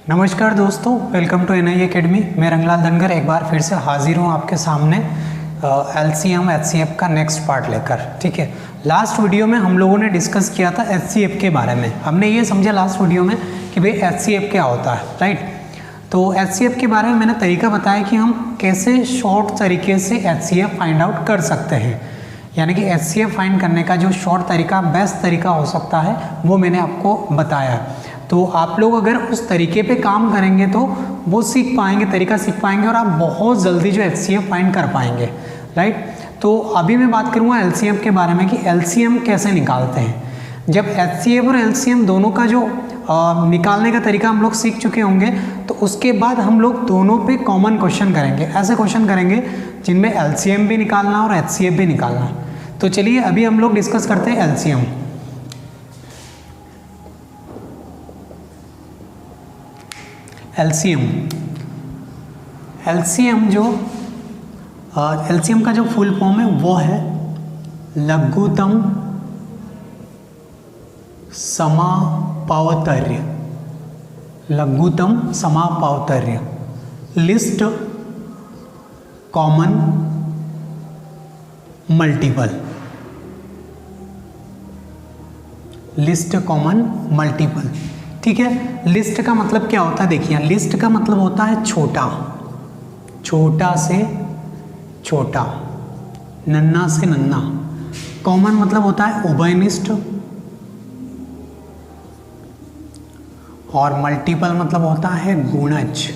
नमस्कार दोस्तों, welcome to NI academy. मैं रंगलाल धनगर एक बार फिर से हाजिर हूँ आपके सामने LCM HCF का नेक्स्ट पार्ट लेकर। ठीक है, लास्ट वीडियो में हम लोगों ने डिस्कस किया था HCF के बारे में। हमने ये समझा लास्ट वीडियो में कि भाई HCF क्या होता है, राइट। तो HCF के बारे में मैंने तरीका बताया कि हम कैसे शॉर्ट तरीके से HCF फाइंड आउट कर सकते हैं, यानी कि HCF फाइंड करने का जो शॉर्ट तरीका, बेस्ट तरीका हो सकता है, वो मैंने आपको बताया। तो आप लोग अगर उस तरीके पे काम करेंगे तो वो सीख पाएंगे, तरीका सीख पाएंगे और आप बहुत जल्दी जो HCF फाइंड कर पाएंगे, राइट। तो अभी मैं बात करूँगा LCM के बारे में कि LCM कैसे निकालते हैं। जब HCF और LCM दोनों का जो निकालने का तरीका हम लोग सीख चुके होंगे तो उसके बाद हम लोग दोनों पे कॉमन क्वेश्चन करेंगे। ऐसे क्वेश्चन करेंगे जिनमें LCM भी निकालना और HCF भी निकालना। तो चलिए अभी हम लोग डिस्कस करते हैं LCM। LCM का जो फुल फॉर्म है वो है लघुत्तम समापवर्त्य। लघुत्तम समापवर्त्य, list common multiple. List common multiple, ठीक है। लिस्ट का मतलब क्या होता है, देखिए लिस्ट का मतलब होता है छोटा, छोटा से छोटा, नन्ना से नन्ना। कॉमन मतलब होता है उभयनिष्ठ और मल्टीपल मतलब होता है गुणज।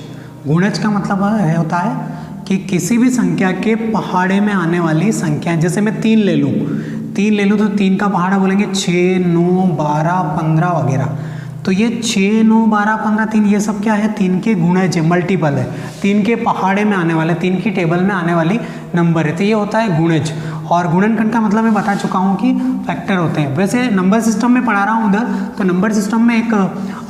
गुणज का मतलब होता है कि किसी भी संख्या के पहाड़े में आने वाली संख्या, जैसे मैं 3 ले लूँ तो 3 का पहाड़ा बोलेंगे 6, 9, 12, 15 वगैरह। तो ये 6, 9, 12, 15, 3 ये सब क्या है, 3 के गुणज है, मल्टीपल है, 3 के पहाड़े में आने वाले, 3 की टेबल में आने वाली नंबर है। तो ये होता है गुणज। और गुणनखंड का मतलब मैं बता चुका हूँ कि फैक्टर होते हैं। वैसे नंबर सिस्टम में पढ़ा रहा हूँ उधर, तो नंबर सिस्टम में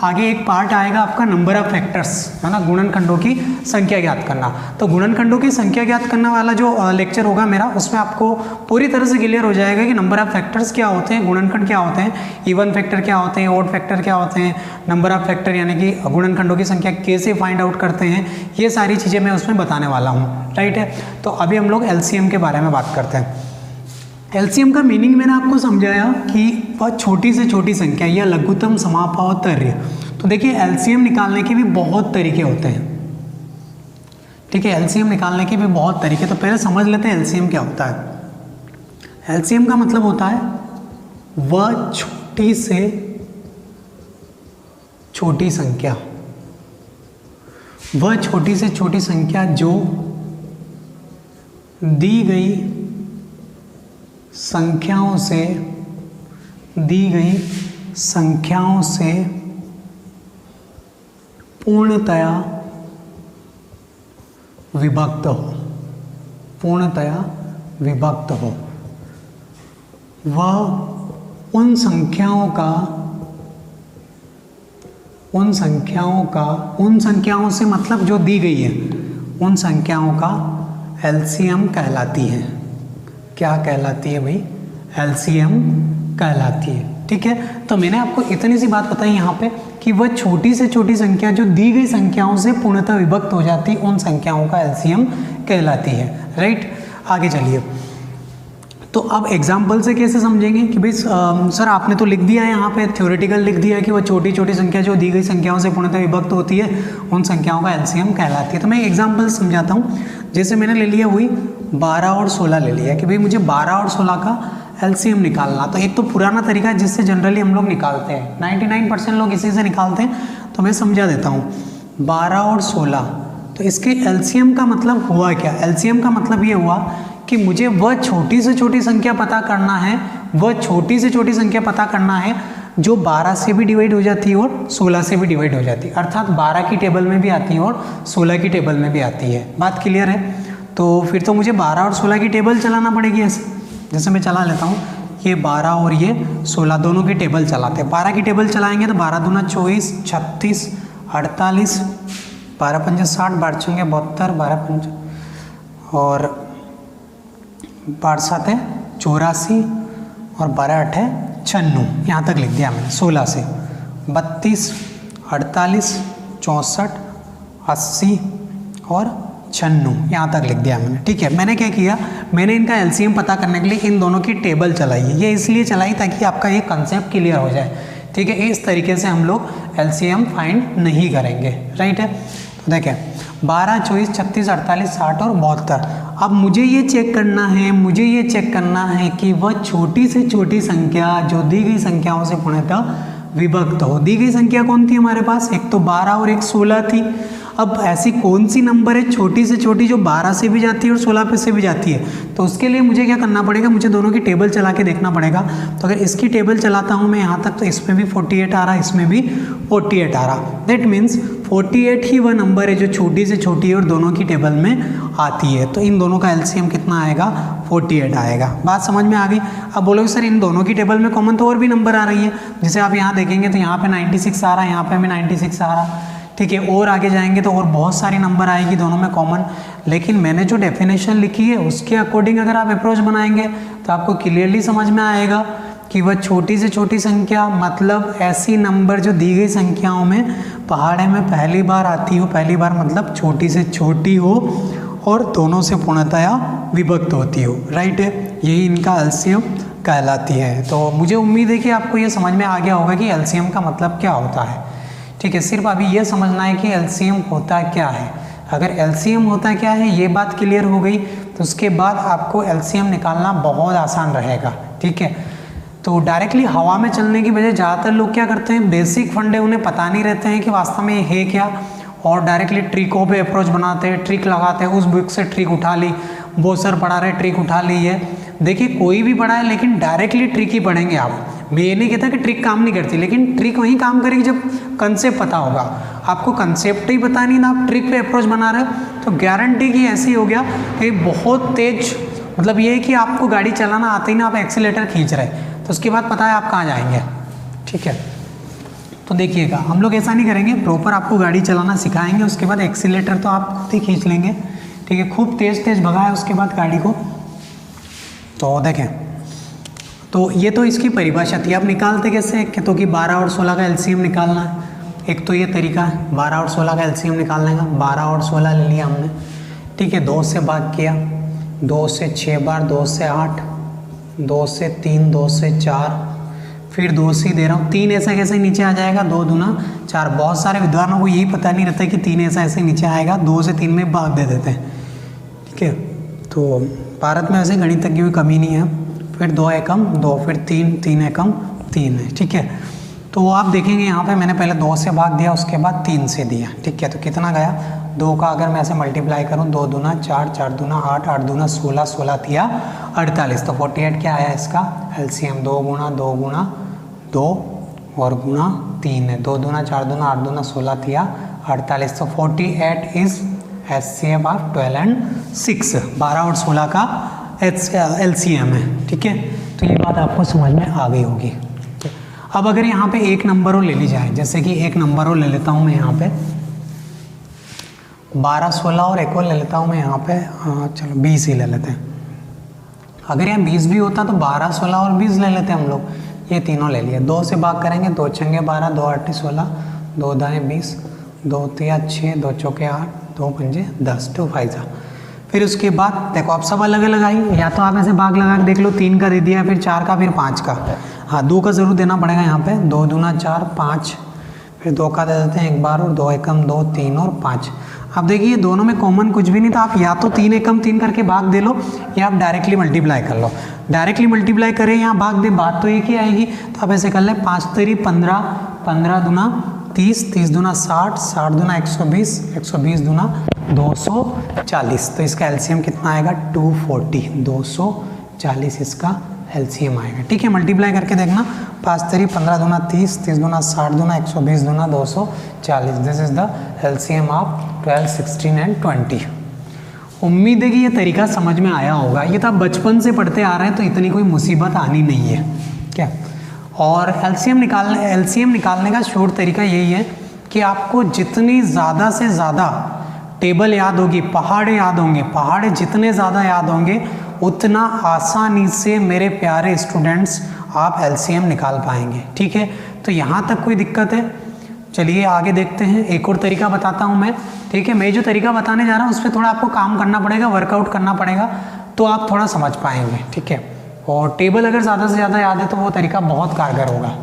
आगे एक पार्ट आएगा आपका नंबर ऑफ फैक्टर्स, है ना, गुणनखंडों की संख्या ज्ञात करना। तो गुणनखंडों की संख्या ज्ञात करने वाला जो लेक्चर होगा मेरा, उसमें आपको पूरी तरह से क्लियर हो जाएगा कि नंबर ऑफ फैक्टर्स क्या होते हैं, गुणनखंड क्या होते हैं, इवन फैक्टर क्या होते हैं, ऑड फैक्टर क्या होते हैं, नंबर ऑफ फैक्टर यानी कि गुणनखंडों की संख्या कैसे फाइंड आउट करते हैं, ये सारी चीज़ें मैं उसमें बताने वाला हूँ, राइट है। तो अभी हम लोग LCM के बारे में बात करते हैं। LCM का मीनिंग मैंने आपको समझाया कि वह छोटी से छोटी संख्या या लघुत्तम समापवर्त्य। तो देखिए LCM निकालने के भी बहुत तरीके होते हैं, ठीक है। LCM निकालने के भी बहुत तरीके, तो पहले समझ लेते हैं LCM क्या होता है। LCM का मतलब होता है वह छोटी से छोटी संख्या, वह छोटी से छोटी संख्या जो दी गई संख्याओं से पूर्णतया विभक्त हो, पूर्णतया विभक्त हो। वह उन संख्याओं से मतलब जो दी गई है, उन संख्याओं का LCM कहलाती है। क्या कहलाती है भाई, LCM कहलाती है, ठीक है। तो मैंने आपको इतनी सी बात बताई यहाँ पे कि वह छोटी से छोटी संख्या जो दी गई संख्याओं से पूर्णतः विभक्त हो जाती है, उन संख्याओं का LCM कहलाती है, राइट। आगे चलिए, तो अब एग्जाम्पल से कैसे समझेंगे कि भाई सर आपने तो लिख दिया है यहाँ पे, थ्योरेटिकल लिख दिया है कि वह छोटी छोटी संख्या जो दी गई संख्याओं से पूर्णतः विभक्त होती है, उन संख्याओं का LCM कहलाती है। तो मैं एग्जाम्पल समझाता हूँ। जैसे मैंने ले लिया हुई 12 और 16 ले लिया कि भाई मुझे 12 और 16 का LCM निकालना। तो एक तो पुराना तरीका है जिससे जनरली हम लोग निकालते हैं, 99% लोग इसी से निकालते हैं, तो मैं समझा देता हूँ। 12 और 16, तो इसके LCM का मतलब हुआ क्या, LCM का मतलब ये हुआ कि मुझे वह छोटी से छोटी संख्या पता करना है, वह छोटी से छोटी संख्या पता करना है जो 12 से भी डिवाइड हो जाती है और 16 से भी डिवाइड हो जाती है, अर्थात 12 की टेबल में भी आती है और 16 की टेबल में भी आती है। बात क्लियर है। तो फिर तो मुझे 12 और 16 की टेबल चलाना पड़ेगी ऐसे, जैसे मैं चला लेता हूँ। ये 12 और ये 16 दोनों की टेबल चलाते हैं। 12 की टेबल चलाएंगे तो 12 दूना 24, 36, 48, 12 पंजे 60, 12 छंगे 72, 12 पंजे और 12 7 है 84 और 12 8 है 96, यहाँ तक लिख दिया मैंने। 16 से 32, 48, 64, 80 और 96, यहाँ तक लिख दिया मैंने। ठीक है, मैंने क्या किया, मैंने इनका एलसीएम पता करने के लिए इन दोनों की टेबल चलाई है। ये इसलिए चलाई ताकि आपका ये कंसेप्ट क्लियर हो जाए। ठीक है, इस तरीके से हम लोग एलसीएम फाइंड नहीं करेंगे, राइट है। तो देखें 12, 24, 36, 48, 60 और 72। अब मुझे ये चेक करना है कि वह छोटी से छोटी संख्या जो दी गई संख्याओं से पूर्णतः विभक्त हो। दी गई संख्या कौन थी हमारे पास, एक तो 12 और एक 16 थी। अब ऐसी कौन सी नंबर है छोटी से छोटी जो 12 से भी जाती है और 16 पे से भी जाती है, तो उसके लिए मुझे क्या करना पड़ेगा, मुझे दोनों की टेबल चला के देखना पड़ेगा। तो अगर इसकी टेबल चलाता हूँ मैं यहाँ तक, तो इसमें भी 48 आ रहा, इसमें भी 48 आ रहा। दैट मीन्स 48 ही वह नंबर है जो छोटी से छोटी है और दोनों की टेबल में आती है। तो इन दोनों का एलसीएम कितना आएगा, 48 आएगा। बात समझ में आ गई। अब बोलोगे सर इन दोनों की टेबल में कॉमन तो और भी नंबर आ रही है, जैसे आप यहाँ देखेंगे तो यहाँ पे 96 आ रहा है, यहाँ पे भी 96 आ रहा। ठीक है, और आगे जाएंगे तो और बहुत सारी नंबर आएगी दोनों में कॉमन। लेकिन मैंने जो डेफिनेशन लिखी है उसके अकॉर्डिंग अगर आप अप्रोच बनाएंगे तो आपको क्लियरली समझ में आएगा कि वह छोटी से छोटी संख्या मतलब ऐसी नंबर जो दी गई संख्याओं में पहाड़े में पहली बार आती हो। पहली बार मतलब छोटी से छोटी हो और दोनों से पूर्णतया विभक्त होती हो, राइट है। यही इनका एलसीएम कहलाती है। तो मुझे उम्मीद है कि आपको ये समझ में आ गया होगा कि एलसीएम का मतलब क्या होता है। ठीक है, सिर्फ अभी ये समझना है कि एलसीएम होता क्या है। अगर एलसीएम होता क्या है ये बात क्लियर हो गई तो उसके बाद आपको एलसीएम निकालना बहुत आसान रहेगा। ठीक है, तो डायरेक्टली हवा में चलने की बजाय ज़्यादातर लोग क्या करते हैं, बेसिक फंडे उन्हें पता नहीं रहते हैं कि वास्तव में ये है क्या, और डायरेक्टली ट्रिकों पे अप्रोच बनाते हैं, ट्रिक लगाते हैं। उस बुक से ट्रिक उठा ली, वो सर पढ़ा रहे ट्रिक उठा ली है। देखिए कोई भी पढ़ा है लेकिन डायरेक्टली ट्रिक ही पढ़ेंगे आप। मैं ये नहीं कहता कि ट्रिक काम नहीं करती, लेकिन ट्रिक वहीं काम करेगी जब कंसेप्ट पता होगा। आपको कंसेप्ट ही पता नहीं ना, आप ट्रिक पे अप्रोच बना रहे हो तो गारंटी की ऐसी हो गया कि बहुत तेज, मतलब ये है कि आपको गाड़ी चलाना आते ही ना आप एक्सीलेटर खींच रहे, तो उसके बाद पता है आप कहाँ जाएंगे। ठीक है, तो देखिएगा हम लोग ऐसा नहीं करेंगे, प्रॉपर आपको गाड़ी चलाना सिखाएंगे, उसके बाद एक्सीलेटर तो आप खुद ही खींच लेंगे। ठीक है, खूब तेज़ तेज़ भगाए उसके बाद गाड़ी को। तो देखें, तो ये तो इसकी परिभाषा थी। अब निकालते कैसे, तो कि 12 और 16 का एलसीएम निकालना है। एक तो ये तरीका है 12 और 16 का एलसीएम निकालने का। 12 और 16 ले लिया हमने, ठीक है, 2 से भाग किया, 2 से 6 बार, 2 से 8, 2 से 3, 2 से 4, फिर 2 से दे रहा हूँ। 3 ऐसा कैसे नीचे आ जाएगा, 2 दूना 4। बहुत सारे विद्वानों को यही पता नहीं रहता कि 3 ऐसा ऐसे नीचे आएगा, 2 से 3 में भाग दे देते हैं। ठीक है, तो भारत में ऐसे गणित की कोई कमी नहीं है। फिर 2 एकम 2, फिर 3, 3 एकम 3 है। ठीक है, तो आप देखेंगे यहाँ पे मैंने पहले 2 से भाग दिया, उसके बाद 3 से दिया। ठीक है, तो कितना गया, 2 का अगर मैं ऐसे मल्टीप्लाई करूँ, 2 दूना 4, 4 दूना 8, 8 दूना 16, 16 दिया 48। तो 48 क्या आया इसका एलसीएम, 2 गुना 2 गुना 2 और गुना 3 है। 2 दूना 4 दूना 8 दूना 16 दिया 48। तो 48 इज एचसीएफ ऑफ 12 एंड 6। 12 और 16 का एलसीएम है। ठीक है, तो ये बात आपको समझ में आ गई होगी। अब अगर यहाँ पे एक नंबर और ले ली जाए, जैसे कि एक नंबर और ले लेता हूँ मैं यहाँ पे 12, 16 और एक और ले लेता हूँ मैं यहाँ पे, चलो 20 ही ले लेते हैं। अगर यहाँ 20 भी होता तो 12, 16 और 20 ले लेते हम लोग। ये तीनों ले लिए, 2 से भाग करेंगे, 2 छंगे 12, 2 आठे 16, 2 दाएँ 20, 2 तिया 6, 2 चौके 8, 2 पंजे 10, 2 फाइजा। फिर उसके बाद देखो आप सब अलग अलग आई, या तो आप ऐसे भाग लगा के देख लो, 3 का दे दिया, फिर 4 का, फिर 5 का। हाँ 2 का ज़रूर देना पड़ेगा यहाँ पे, 2 दूना 4, 5, फिर 2 का दे देते हैं एक बार, और 2 एकम 2, 3 और 5। अब देखिए दोनों में कॉमन कुछ भी नहीं था, आप या तो 3 एकम 3 करके भाग दे लो, या आप डायरेक्टली मल्टीप्लाई कर लो। डायरेक्टली मल्टीप्लाई करें यहाँ भाग दे, बात तो एक ही आएगी। तो आप ऐसे कर लें, 5 तेरी 15, 15 दूना 30, 30 दूना 60, 60 दूना 120, 120 दूना 240। तो इसका एलसीएम कितना आएगा 240, 240 इसका एलसीएम आएगा। ठीक है, मल्टीप्लाई करके देखना, 5 तेरी 15 दूना 30, 30 दूना 60 दूना 120 दूना 240। This is the LCM of 12, 16 and 20। उम्मीद है कि ये तरीका समझ में आया होगा। ये तो आप बचपन से पढ़ते आ रहे हैं तो इतनी कोई मुसीबत आनी नहीं है क्या। और एलसीएम निकालने का शॉर्ट तरीका यही है कि आपको जितनी ज़्यादा से ज़्यादा टेबल याद होगी, पहाड़े याद होंगे, पहाड़े जितने ज़्यादा याद होंगे उतना आसानी से मेरे प्यारे स्टूडेंट्स आप एलसीएम निकाल पाएंगे। ठीक है, तो यहाँ तक कोई दिक्कत है? चलिए आगे देखते हैं, एक और तरीका बताता हूँ मैं, ठीक है। मैं जो तरीका बताने जा रहा हूँ उस पर थोड़ा आपको काम करना पड़ेगा, वर्कआउट करना पड़ेगा, तो आप थोड़ा समझ पाएंगे, ठीक है। और टेबल अगर ज़्यादा से ज़्यादा याद है तो वो तरीका बहुत कारगर होगा।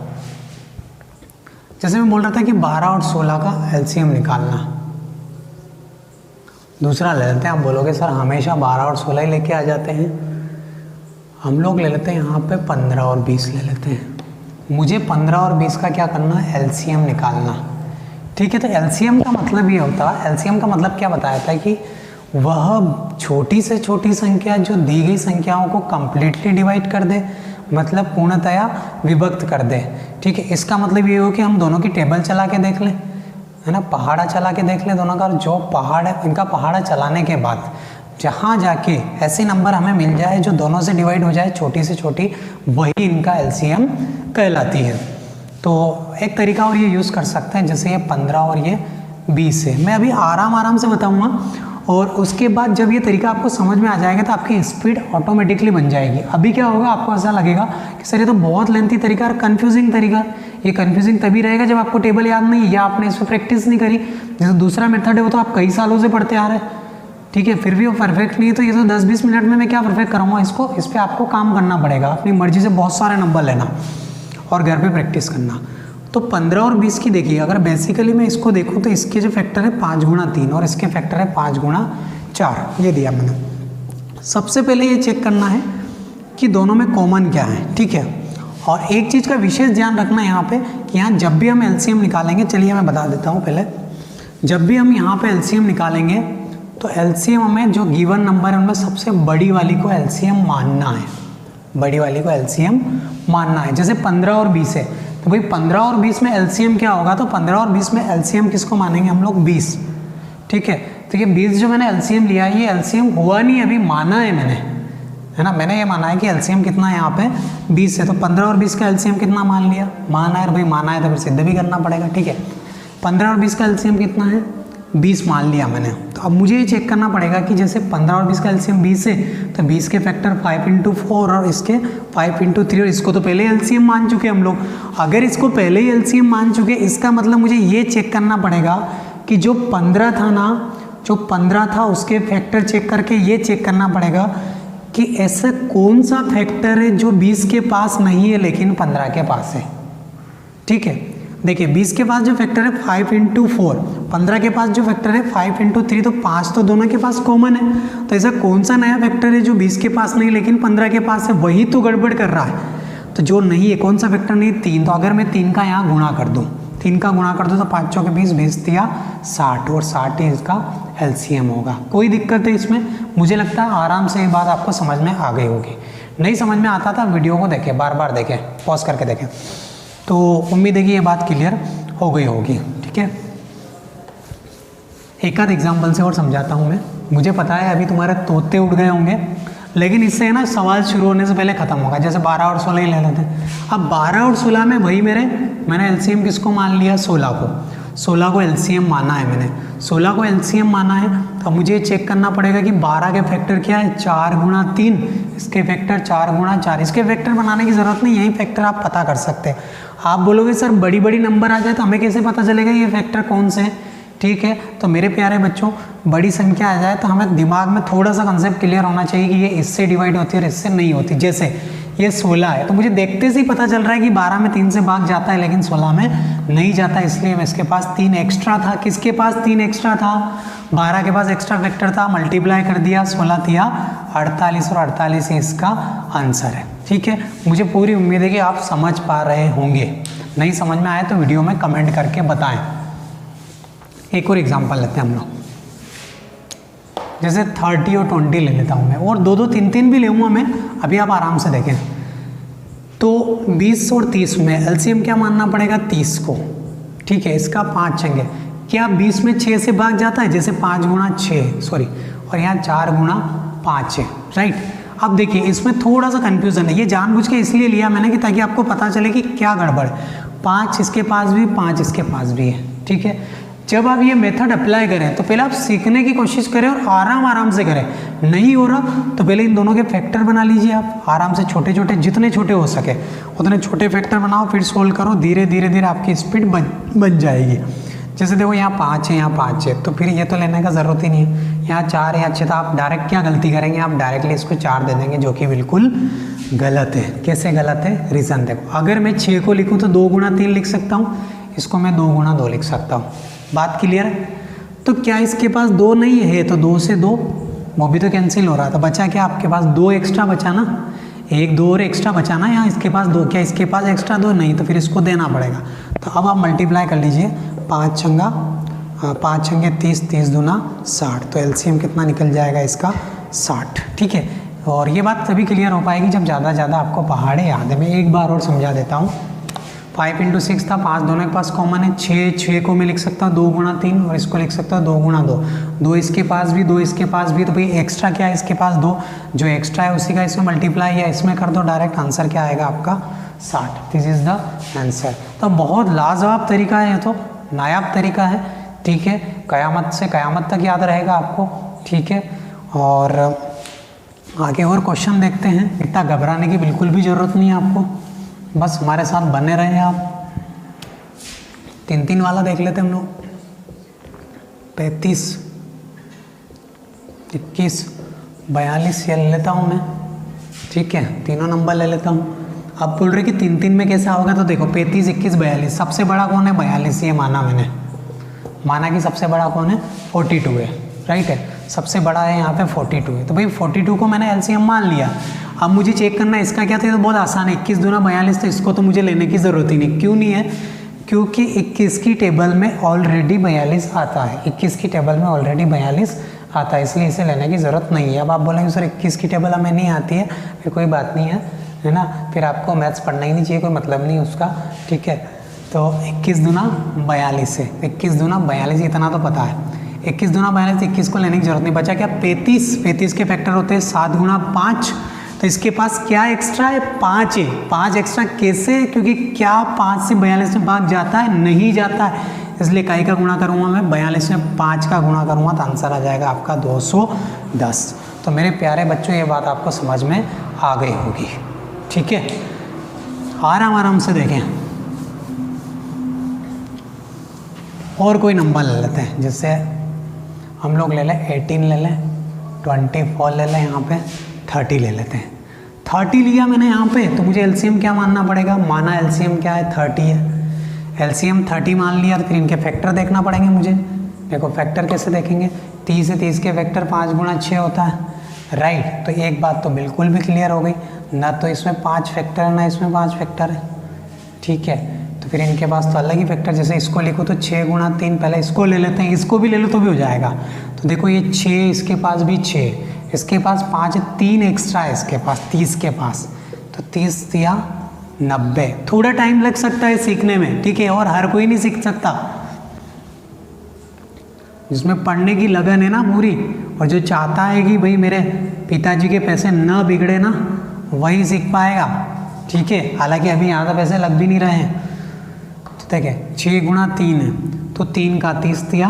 जैसे मैं बोल रहा था कि 12 और 16 का एलसीएम निकालना। दूसरा ले लेते हैं, आप बोलोगे सर हमेशा 12 और 16 ही लेके आ जाते हैं। हम लोग ले लेते हैं यहाँ पे 15 और 20 ले लेते हैं। मुझे 15 और 20 का क्या करना है, एलसीएम निकालना, ठीक है। तो एलसीएम का मतलब ये होता है, एलसीएम का मतलब क्या बताया था कि वह छोटी से छोटी संख्या जो दी गई संख्याओं को कंप्लीटली डिवाइड कर दे, मतलब पूर्णतया विभक्त कर दे, ठीक है। इसका मतलब ये हो कि हम दोनों की टेबल चला के देख लें, है ना, पहाड़ा चला के देख लें दोनों का, और जो पहाड़ है इनका पहाड़ा चलाने के बाद जहाँ जाके ऐसे नंबर हमें मिल जाए जो दोनों से डिवाइड हो जाए छोटी से छोटी, वही इनका एलसीएम कहलाती है। तो एक तरीका और ये यूज़ कर सकते हैं, जैसे ये 15 और ये 20 है। मैं अभी आराम से बताऊँगा, और उसके बाद जब ये तरीका आपको समझ में आ जाएगा तो आपकी स्पीड ऑटोमेटिकली बन जाएगी। अभी क्या होगा, आपको ऐसा लगेगा कि सर ये तो बहुत लेंथी तरीका और कन्फ्यूजिंग तरीका। ये कन्फ्यूजिंग तभी रहेगा जब आपको टेबल याद नहीं या आपने इस पर प्रैक्टिस नहीं करी। जैसे दूसरा मेथड है वो तो आप कई सालों से पढ़ते आ रहे हैं, ठीक है, फिर भी वो परफेक्ट नहीं है। तो ये तो 10-20 मिनट में मैं क्या परफेक्ट करूँगा इसको, इस पर आपको काम करना पड़ेगा, अपनी मर्जी से बहुत सारे नंबर लेना और घर पर प्रैक्टिस करना। तो 15 और 20 की देखिए, अगर बेसिकली मैं इसको देखूँ तो इसके जो फैक्टर है 5 गुणा 3 और इसके फैक्टर है 5 गुणा 4, ये दिया मैंने। सबसे पहले ये चेक करना है कि दोनों में कॉमन क्या है, ठीक है। और एक चीज़ का विशेष ध्यान रखना है यहाँ पे कि यहाँ जब भी हम एलसीएम निकालेंगे, चलिए मैं बता देता हूँ पहले, जब भी हम यहाँ पे एलसीएम निकालेंगे तो एलसीएम हमें जो गिवन नंबर है उनमें सबसे बड़ी वाली को एलसीएम मानना है, बड़ी वाली को एलसीएम मानना है। जैसे 15 और 20 है तो भाई 15 और 20 में एलसीएम क्या होगा, तो 15 और 20 में एलसीएम किसको मानेंगे हम लोग, 20, ठीक है। तो ये 20 जो मैंने एलसीएम लिया है ये एलसीएम हुआ नहीं, अभी माना है मैंने, है ना, मैंने ये माना है कि एलसीएम कितना है यहाँ पे 20 है। तो 15 और 20 का एलसीएम कितना मान लिया, माना है, और भाई माना है तो फिर सिद्ध भी करना पड़ेगा, ठीक है। 15 और 20 का एलसीएम कितना है, 20 मान लिया मैंने। तो अब मुझे ये चेक करना पड़ेगा कि जैसे 15 और 20 का एलसीएम 20 है तो 20 के फैक्टर 5 × 4 और इसके 5 × 3, और इसको तो पहले एलसीएम मान चुके हम लोग। अगर इसको पहले ही एलसीएम मान चुके, इसका मतलब मुझे ये चेक करना पड़ेगा कि जो 15 था ना, जो 15 था उसके फैक्टर चेक करके ये चेक करना पड़ेगा कि ऐसा कौन सा फैक्टर है जो 20 के पास नहीं है लेकिन 15 के पास है, ठीक है। देखिए 20 के पास जो फैक्टर है 5 × 4, 15 के पास जो फैक्टर है 5 × 3, तो 5 तो दोनों के पास कॉमन है। तो ऐसा कौन सा नया फैक्टर है जो 20 के पास नहीं लेकिन 15 के पास है, वही तो गड़बड़ कर रहा है। तो जो नहीं है, कौन सा फैक्टर नहीं, 3। तो अगर मैं 3 का यहाँ गुणा कर दूँ, 3 का गुणा कर दूँ तो 5 चौके 20, 20 दिया 60, और 60 ही इसका एलसीएम होगा। कोई दिक्कत है इसमें, मुझे लगता है आराम से ये बात आपको समझ में आ गई होगी। नहीं समझ में आता था वीडियो को देखें, बार बार देखें, पॉज करके देखें, तो उम्मीद है कि ये बात क्लियर हो गई होगी, ठीक है। एक आध एग्जाम्पल से और समझाता हूँ मैं। मुझे पता है अभी तुम्हारे तोते उड़ गए होंगे, लेकिन इससे है ना सवाल शुरू होने से पहले ख़त्म होगा। जैसे 12 और 16 ही ले लेते हैं। अब 12 और 16 में वही मैंने एलसीएम किसको मान लिया, 16 को एलसीएम माना है मैंने, 16 को एलसीएम माना है। तो मुझे चेक करना पड़ेगा कि 12 के फैक्टर क्या है, 4 × 3, इसके फैक्टर 4 × 4। इसके फैक्टर बनाने की ज़रूरत नहीं, यही फैक्टर आप पता कर सकते हैं। आप बोलोगे सर बड़ी बड़ी नंबर आ जाए तो हमें कैसे पता चलेगा ये फैक्टर कौन से हैं, ठीक है। तो मेरे प्यारे बच्चों, बड़ी संख्या आ जाए तो हमें दिमाग में थोड़ा सा कंसेप्ट क्लियर होना चाहिए कि ये इससे डिवाइड होती है और इससे नहीं होती। जैसे ये 16 है तो मुझे देखते से ही पता चल रहा है कि 12 में 3 से भाग जाता है लेकिन 16 में नहीं जाता, इसलिए इसके पास 3 एक्स्ट्रा था। किसके पास 3 एक्स्ट्रा था, 12 के पास एक्स्ट्रा फैक्टर था, मल्टीप्लाई कर दिया, 16 दिया 48, और 48 ही इसका आंसर है, ठीक है। मुझे पूरी उम्मीद है कि आप समझ पा रहे होंगे। नहीं समझ में आए तो वीडियो में कमेंट करके बताएं। एक और एग्जांपल लेते हैं हम लोग, जैसे 30 और 20 ले लेता हूँ मैं, और 2-2, 3-3 भी ले लूँगा मैं, अभी आप आराम से देखें। तो 20 और 30 में एलसीएम क्या मानना पड़ेगा, 30 को, ठीक है। इसका 5 चंगे, क्या 20 में 6 से भाग जाता है, जैसे 5 × 6 सॉरी, और यहाँ 4 × 5 है, राइट। अब देखिए इसमें थोड़ा सा कन्फ्यूज़न है, ये जानबूझ के इसलिए लिया मैंने कि ताकि आपको पता चले कि क्या गड़बड़ है। 5 इसके पास भी, 5 इसके पास भी है, ठीक है। जब आप ये मेथड अप्लाई करें तो पहले आप सीखने की कोशिश करें और आराम से करें। नहीं हो रहा तो पहले इन दोनों के फैक्टर बना लीजिए, आप आराम से छोटे छोटे, जितने छोटे हो सके उतने छोटे फैक्टर बनाओ, फिर सोल्व करो, धीरे धीरे आपकी स्पीड बन जाएगी। जैसे देखो यहाँ 5 है, यहाँ 5 है, तो फिर ये तो लेने का ज़रूरत ही नहीं है। यहाँ 4 है, अच्छा, तो आप डायरेक्ट क्या गलती करेंगे, आप डायरेक्टली इसको 4 दे देंगे, जो कि बिल्कुल गलत है। कैसे गलत है, रीज़न देखो। अगर मैं 6 को लिखूँ तो 2 गुणा 3 लिख सकता हूँ, इसको मैं 2 गुणा 2 लिख सकता हूँ। बात क्लियर है? तो क्या इसके पास 2 नहीं है, तो 2 से 2 वो भी तो कैंसिल हो रहा था, बचा क्या आपके पास 2 एक्स्ट्रा बचा ना, 1 2 और एक्स्ट्रा बचा ना। यहाँ इसके पास 2, क्या इसके पास एक्स्ट्रा 2 नहीं, तो फिर इसको देना पड़ेगा। तो अब आप मल्टीप्लाई कर लीजिए, 5 छंगे 30, 30 दूना 60, तो एलसीएम कितना निकल जाएगा इसका 60। ठीक है, और ये बात तभी क्लियर हो पाएगी जब ज़्यादा आपको पहाड़े याद है। मैं एक बार और समझा देता हूँ। 5 × 6 था, 5 दोनों के पास कॉमन है, 6 को मैं लिख सकता हूँ 2 गुणा 3, और इसको लिख सकता हूँ 2 गुणा 2, 2 इसके पास भी, 2 इसके पास भी, तो भाई एक्स्ट्रा क्या है इसके पास 2, जो एक्स्ट्रा है उसी का इसमें मल्टीप्लाई या इसमें कर दो डायरेक्ट, आंसर क्या आएगा आपका 60। This is the answer. तो बहुत लाजवाब तरीका है, ये तो नायाब तरीका है। ठीक है, क़यामत से क़यामत तक याद रहेगा आपको। ठीक है, और आगे और क्वेश्चन देखते हैं। इतना घबराने की बिल्कुल भी ज़रूरत नहीं है आपको, बस हमारे साथ बने रहे आप। 3 वाला देख लेते हम लोग। 35, 21, 42 ये ले लेता हूँ मैं। ठीक है, तीनों नंबर ले लेता हूँ। अब बोल रहे कि 3 में कैसा होगा, तो देखो 35, 21, 42, सबसे बड़ा कौन है 42, ये माना मैंने, माना कि सबसे बड़ा कौन है 42 है, राइट है, सबसे बड़ा है यहाँ पे 42 है। तो भाई 42 को मैंने एलसीएम मान लिया। अब मुझे चेक करना है इसका क्या था, तो बहुत आसान है, 21 दूना 42, तो इसको तो मुझे लेने की ज़रूरत ही नहीं। क्यों नहीं है, क्योंकि 21 की टेबल में ऑलरेडी 42 आता है, 21 की टेबल में ऑलरेडी 42 आता है, इसलिए इसे लेने की ज़रूरत नहीं है। अब आप बोलेंगे सर 21 की टेबल हमें नहीं आती है, फिर कोई बात नहीं है ना, फिर आपको मैथ्स पढ़ना ही नहीं चाहिए, कोई मतलब नहीं उसका। ठीक है, तो 21 दूना 42 है, 21 दूना 42, इतना तो पता है। 21 दूना 42, 21 को लेने की जरूरत नहीं, बचा क्या 35 के फैक्टर होते हैं 7 गुणा 5, तो इसके पास क्या एक्स्ट्रा है 5 है। 5 एक्स्ट्रा कैसे, क्योंकि क्या 5 से 42 में भाग जाता है, नहीं जाता है, इसलिए इकाई का गुणा करूँगा मैं, 42 में 5 का गुणा करूँगा तो आंसर आ जाएगा आपका 210। तो मेरे प्यारे बच्चों ये बात आपको समझ में आ गई होगी। ठीक है, आराम से देखें। और कोई नंबर ले लेते हैं, जैसे हम लोग ले लें 18 ले लें, 24 ले लें, यहाँ पे 30 ले लेते हैं। 30 लिया मैंने यहाँ पे, तो मुझे एलसीएम क्या मानना पड़ेगा, माना एलसीएम क्या है 30 है। एलसीएम 30 मान लिया, तो फिर इनके फैक्टर देखना पड़ेंगे मुझे। देखो फैक्टर कैसे देखेंगे, 30 है, 30 के फैक्टर 5 गुणा 6 होता है, राइट। तो एक बात तो बिल्कुल भी क्लियर हो गई, ना तो इसमें 5 फैक्टर है ना इसमें 5 फैक्टर है। ठीक है, तो फिर इनके पास तो अलग ही फैक्टर, जैसे इसको लिखो तो 6 गुणा 3, पहले इसको ले लेते हैं, इसको भी ले लो तो भी हो जाएगा। तो देखो ये 6, इसके पास भी 6, इसके पास 5 है, 3 एक्स्ट्रा है इसके पास 30 के पास, तो 30 दिया 90। थोड़ा टाइम लग सकता है सीखने में, ठीक है, और हर कोई नहीं सीख सकता, जिसमें पढ़ने की लगन है ना पूरी, और जो चाहता है कि भाई मेरे पिताजी के पैसे न बिगड़े ना, वही सीख पाएगा। ठीक है, हालांकि अभी यहाँ तो पैसे लग भी नहीं रहे हैं। तो देखिए 6 गुणा 3 है, तो 3 का 30 दिया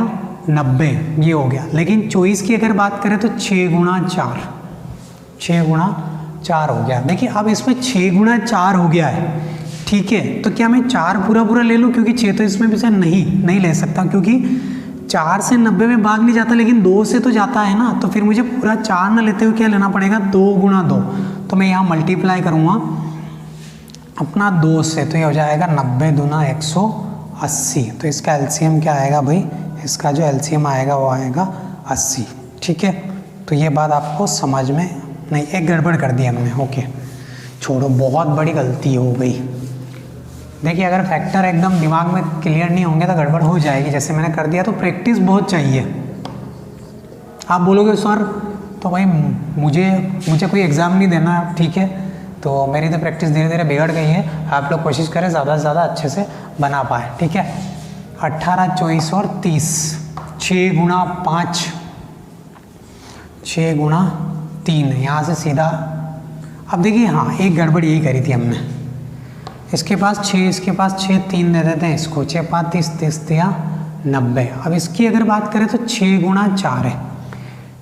90, ये हो गया। लेकिन 24 की अगर बात करें तो 6 गुणा 4, 6 गुणा 4 हो गया। देखिए अब इसमें 6 गुणा 4 हो गया है। ठीक है, तो क्या मैं 4 पूरा ले लूँ, क्योंकि 6 तो इसमें भी से नहीं ले सकता, क्योंकि 4 से 90 में भाग नहीं जाता, लेकिन 2 से तो जाता है ना। तो फिर मुझे पूरा 4 न लेते हुए क्या लेना पड़ेगा, 2 गुणा 2। तो मैं यहाँ मल्टीप्लाई करूँगा अपना 2 से, तो ये हो जाएगा 90 दूना 180। तो इसका एलसीएम क्या आएगा भाई, इसका जो एलसीएम आएगा वो आएगा 80। ठीक है, तो ये बात आपको समझ में नहीं, एक गड़बड़ कर दिया मैंने, ओके छोड़ो, बहुत बड़ी गलती हो गई। देखिए अगर फैक्टर एकदम दिमाग में क्लियर नहीं होंगे तो गड़बड़ हो जाएगी, जैसे मैंने कर दिया। तो प्रैक्टिस बहुत चाहिए। आप बोलोगे सर तो भाई मुझे कोई एग्ज़ाम नहीं देना, ठीक है, तो मेरी तो प्रैक्टिस धीरे धीरे बिगड़ गई है। आप लोग कोशिश करें ज़्यादा से ज़्यादा अच्छे से बना पाए। ठीक है, 18, 24 और 30, 6 गुणा 5, 6 गुणा 3, यहाँ से सीधा। अब देखिए हाँ, एक गड़बड़ यही करी थी हमने, इसके पास 6, इसके पास 6, 3 दे देते हैं इसको, 6 5 30, 30 दिया 90। अब इसकी अगर बात करें तो 6 गुणा 4 है,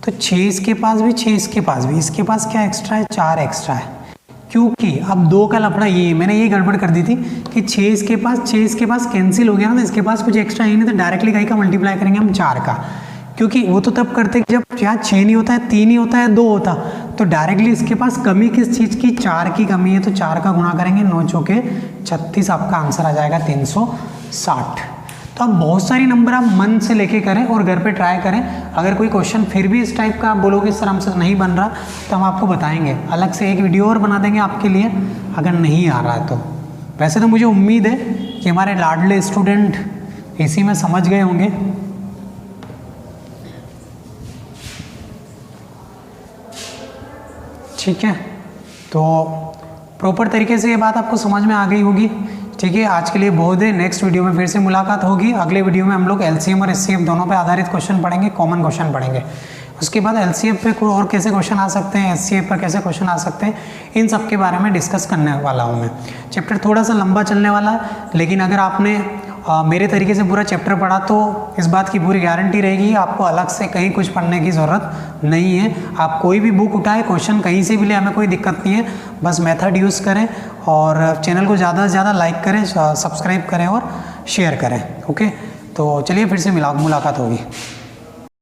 तो 6 इसके पास भी, 6 इसके पास भी, इसके पास क्या एक्स्ट्रा है, 4 एक्स्ट्रा है, क्योंकि अब 2 का लफड़ा ये है, मैंने ये गड़बड़ कर दी थी कि 6 इसके पास कैंसिल हो गया ना, तो इसके पास कुछ एक्स्ट्रा है नहीं, तो डायरेक्टली कहीं का मल्टीप्लाई करेंगे हम 4 का, क्योंकि वो तो तब करते जब यहाँ 6 नहीं होता है, 3 ही होता है, 2 होता, तो डायरेक्टली इसके पास कमी किस चीज़ की, 4 की कमी है, तो 4 का गुणा करेंगे, 9 चौके 36, आपका आंसर आ जाएगा 360। तो आप बहुत सारी नंबर आप मन से लेके करें और घर पे ट्राई करें। अगर कोई क्वेश्चन फिर भी इस टाइप का आप बोलोगे सर हमसे नहीं बन रहा, तो हम आपको बताएंगे, अलग से एक वीडियो और बना देंगे आपके लिए अगर नहीं आ रहा है तो। वैसे तो मुझे उम्मीद है कि हमारे लाडले स्टूडेंट इसी में समझ गए होंगे। ठीक है, तो प्रॉपर तरीके से ये बात आपको समझ में आ गई होगी। ठीक है, आज के लिए बहुत है, नेक्स्ट वीडियो में फिर से मुलाकात होगी। अगले वीडियो में हम लोग एलसीएम और एचसीएफ दोनों पे आधारित क्वेश्चन पढ़ेंगे, कॉमन क्वेश्चन पढ़ेंगे। उसके बाद एलसीएफ पे और कैसे क्वेश्चन आ सकते हैं, एचसीएफ पर कैसे क्वेश्चन आ सकते हैं, इन सब के बारे में डिस्कस करने वाला हूँ मैं। चैप्टर थोड़ा सा लंबा चलने वाला है, लेकिन अगर आपने मेरे तरीके से पूरा चैप्टर पढ़ा तो इस बात की पूरी गारंटी रहेगी आपको अलग से कहीं कुछ पढ़ने की ज़रूरत नहीं है। आप कोई भी बुक उठाए, क्वेश्चन कहीं से भी ले, हमें कोई दिक्कत नहीं है, बस मेथड यूज़ करें और चैनल को ज़्यादा से ज़्यादा लाइक करें, सब्सक्राइब करें और शेयर करें। ओके, तो चलिए फिर से मुलाकात होगी।